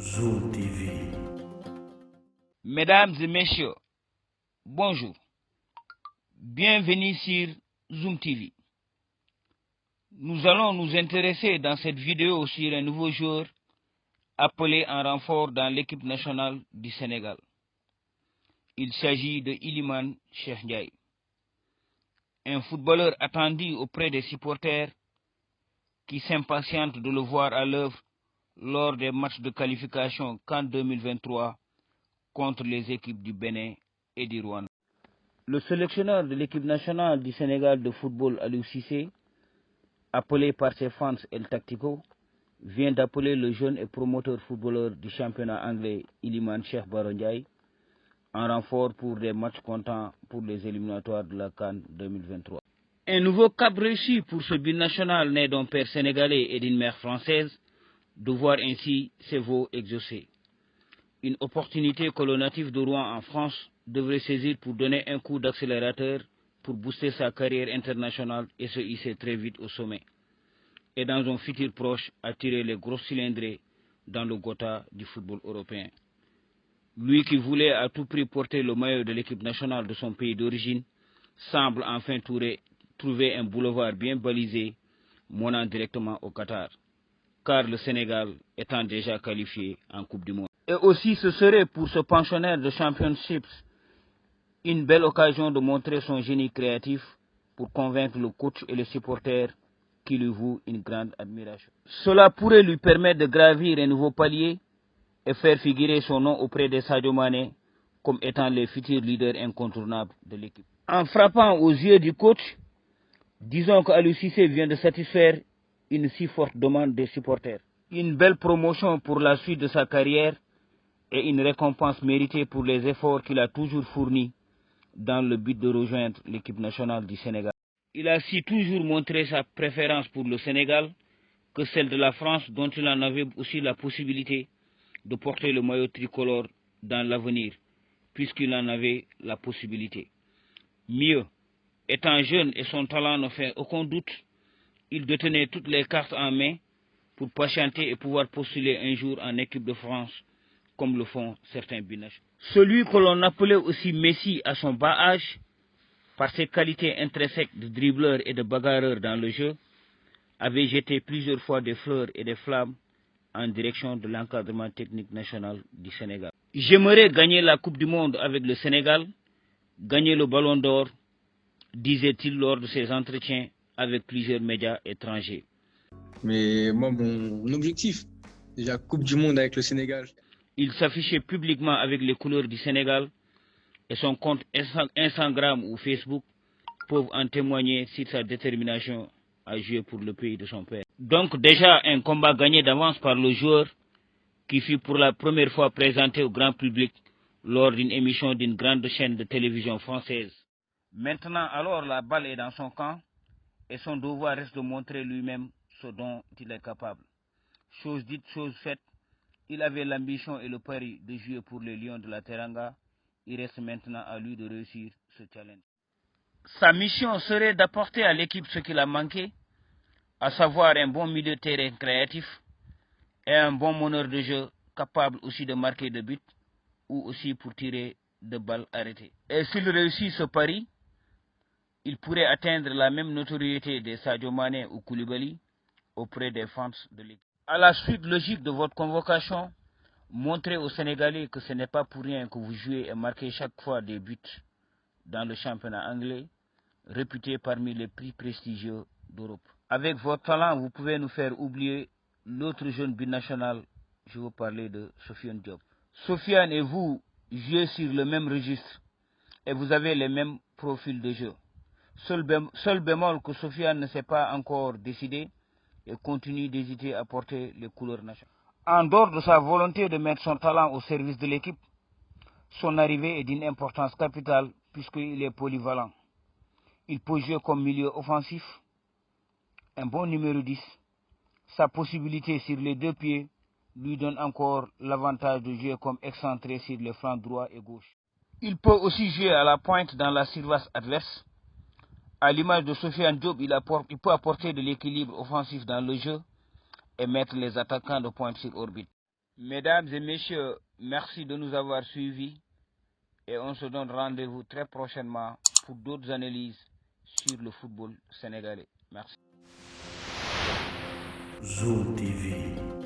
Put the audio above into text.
Zoom TV. Mesdames et messieurs, bonjour. Bienvenue sur Zoom TV. Nous allons nous intéresser dans cette vidéo sur un nouveau joueur appelé en renfort dans l'équipe nationale du Sénégal. Il s'agit de Iliman Cheikh Ndiaye, un footballeur attendu auprès des supporters qui s'impatientent de le voir à l'œuvre lors des matchs de qualification CAN 2023 contre les équipes du Bénin et du Rwanda. Le sélectionneur de l'équipe nationale du Sénégal de football, Aliou Cissé, appelé par ses fans El Tactico, vient d'appeler le jeune et promoteur footballeur du championnat anglais Iliman Cheikh Ndiaye en renfort pour des matchs comptants pour les éliminatoires de la CAN 2023. Un nouveau cap réussi pour ce binational né d'un père sénégalais et d'une mère française de voir ainsi ses vœux exaucés. Une opportunité que le natif de Rouen en France devrait saisir pour donner un coup d'accélérateur pour booster sa carrière internationale et se hisser très vite au sommet. Et dans un futur proche, attirer les gros cylindrés dans le Gotha du football européen. Lui qui voulait à tout prix porter le maillot de l'équipe nationale de son pays d'origine, semble enfin trouver un boulevard bien balisé, menant directement au Qatar, car le Sénégal étant déjà qualifié en Coupe du Monde. Et aussi ce serait pour ce pensionnaire de Championships une belle occasion de montrer son génie créatif pour convaincre le coach et les supporters qui lui vouent une grande admiration. Cela pourrait lui permettre de gravir un nouveau palier et faire figurer son nom auprès de Sadio Mané comme étant les futurs leaders incontournables de l'équipe. En frappant aux yeux du coach, disons que Aliou Cissé vient de satisfaire une si forte demande des supporters. Une belle promotion pour la suite de sa carrière et une récompense méritée pour les efforts qu'il a toujours fournis dans le but de rejoindre l'équipe nationale du Sénégal. Il a si toujours montré sa préférence pour le Sénégal que celle de la France, dont il en avait aussi la possibilité de porter le maillot tricolore dans l'avenir, puisqu'il en avait la possibilité. Mieux, étant jeune et son talent ne fait aucun doute, il détenait toutes les cartes en main pour patienter et pouvoir postuler un jour en équipe de France, comme le font certains binationaux. Celui que l'on appelait aussi Messi à son bas âge, par ses qualités intrinsèques de dribbleur et de bagarreur dans le jeu, avait jeté plusieurs fois des fleurs et des flammes en direction de l'encadrement technique national du Sénégal. J'aimerais gagner la Coupe du Monde avec le Sénégal, gagner le Ballon d'Or, disait-il lors de ses entretiens avec plusieurs médias étrangers. Mais moi, mon objectif, déjà Coupe du Monde avec le Sénégal. Il s'affichait publiquement avec les couleurs du Sénégal et son compte Instagram ou Facebook peuvent en témoigner sur sa détermination à jouer pour le pays de son père. Donc déjà un combat gagné d'avance par le joueur qui fut pour la première fois présenté au grand public lors d'une émission d'une grande chaîne de télévision française. Maintenant alors la balle est dans son camp et son devoir reste de montrer lui-même ce dont il est capable. Chose dite, chose faite, il avait l'ambition et le pari de jouer pour les Lions de la Teranga. Il reste maintenant à lui de réussir ce challenge. Sa mission serait d'apporter à l'équipe ce qu'il a manqué, à savoir un bon milieu de terrain créatif et un bon meneur de jeu capable aussi de marquer de buts ou aussi pour tirer de balles arrêtées. Et s'il réussit ce pari, il pourrait atteindre la même notoriété de Sadio Mané ou Koulibaly auprès des fans de l'équipe. À la suite logique de votre convocation, montrez aux Sénégalais que ce n'est pas pour rien que vous jouez et marquez chaque fois des buts dans le championnat anglais, réputé parmi les plus prestigieux d'Europe. Avec votre talent, vous pouvez nous faire oublier l'autre jeune binational, je veux parler de Sofiane Diop. Sofiane et vous jouez sur le même registre et vous avez les mêmes profils de jeu. Seul bémol que Sofiane ne s'est pas encore décidé et continue d'hésiter à porter les couleurs nationales. En dehors de sa volonté de mettre son talent au service de l'équipe, son arrivée est d'une importance capitale puisqu'il est polyvalent. Il peut jouer comme milieu offensif, un bon numéro 10. Sa possibilité sur les deux pieds lui donne encore l'avantage de jouer comme excentré sur les flancs droit et gauche. Il peut aussi jouer à la pointe dans la surface adverse. À l'image de Sofiane Diop, il peut apporter de l'équilibre offensif dans le jeu et mettre les attaquants de pointe sur orbite. Mesdames et messieurs, merci de nous avoir suivis et on se donne rendez-vous très prochainement pour d'autres analyses sur le football sénégalais. Merci. Zoom TV.